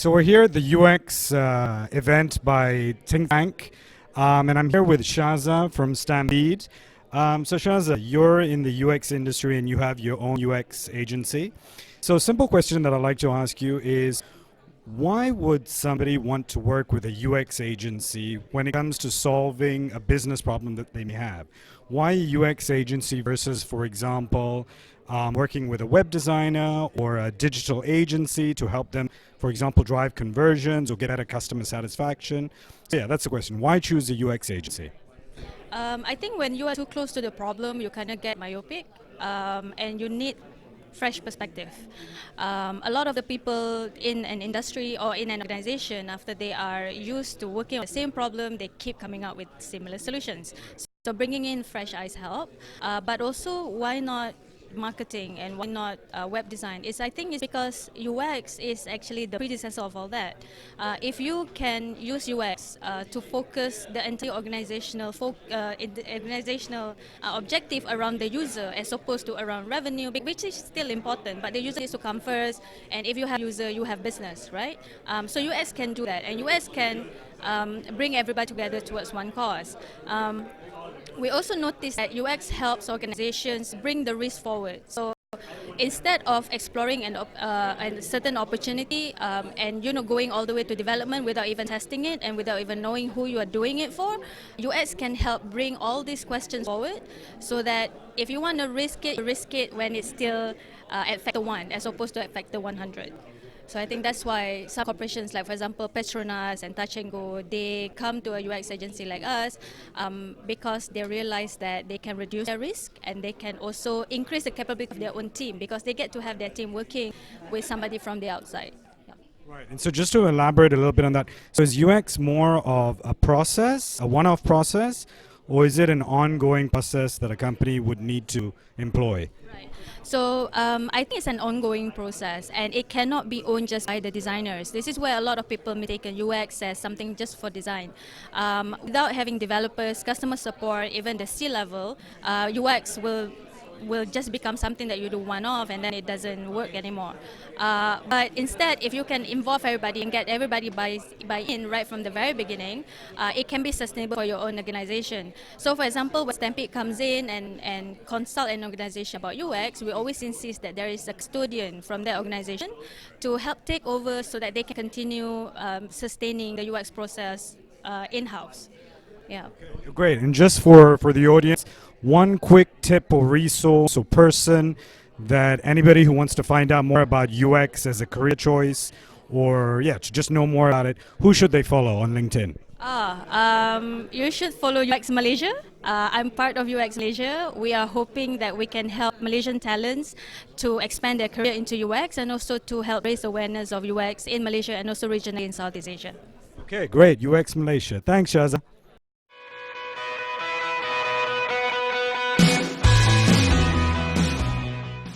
So we're here at the UX event by Think Tank, and I'm here with Shaza from Stampede. So Shaza, you're in the UX industry and you have your own UX agency. So a simple question that I'd like to ask you is, why would somebody want to work with a UX agency when it comes to solving a business problem that they may have? Why a UX agency versus, for example, working with a web designer or a digital agency to help them, for example, drive conversions or get better customer satisfaction? So yeah, that's the question. Why choose a UX agency? I think when you are too close to the problem, you kind of get myopic, and you need fresh perspective. A lot of the people in an industry or in an organization, after they are used to working on the same problem, they keep coming up with similar solutions. So bringing in fresh eyes help, but also why not marketing and why not web design? I think it's because UX is actually the predecessor of all that. If you can use UX to focus the entire organizational objective around the user as opposed to around revenue, which is still important, but the user needs to come first, and if you have user, you have business, right? So UX can do that, and UX can bring everybody together towards one cause. We also noticed that UX helps organizations bring the risk forward. So instead of exploring a certain opportunity and going all the way to development without even testing it and without even knowing who you are doing it for, UX can help bring all these questions forward, so that if you want to risk it when it's still at factor 1 as opposed to at factor 100. So I think that's why some corporations, like for example Petronas and Touch and Go, they come to a UX agency like us because they realize that they can reduce their risk and they can also increase the capability of their own team, because they get to have their team working with somebody from the outside. Yeah. Right. And so just to elaborate a little bit on that, so is UX more of a process, a one-off process, or is it an ongoing process that a company would need to employ? Right. So I think it's an ongoing process, and it cannot be owned just by the designers. This is where a lot of people mistake UX as something just for design. Without having developers, customer support, even the C-level, UX will just become something that you do one-off and then it doesn't work anymore. But instead, if you can involve everybody and get everybody buy in right from the very beginning, it can be sustainable for your own organization. So for example, when Stampede comes in and consult an organization about UX, we always insist that there is a custodian from that organization to help take over so that they can continue sustaining the UX process in-house. Yeah. Okay, great. And just for the audience, one quick tip or resource or person that anybody who wants to find out more about UX as a career choice, or to just know more about it, who should they follow on LinkedIn? You should follow UX Malaysia. I'm part of UX Malaysia. We are hoping that we can help Malaysian talents to expand their career into UX and also to help raise awareness of UX in Malaysia and also regionally in Southeast Asia. Okay, great. UX Malaysia. Thanks, Shaza.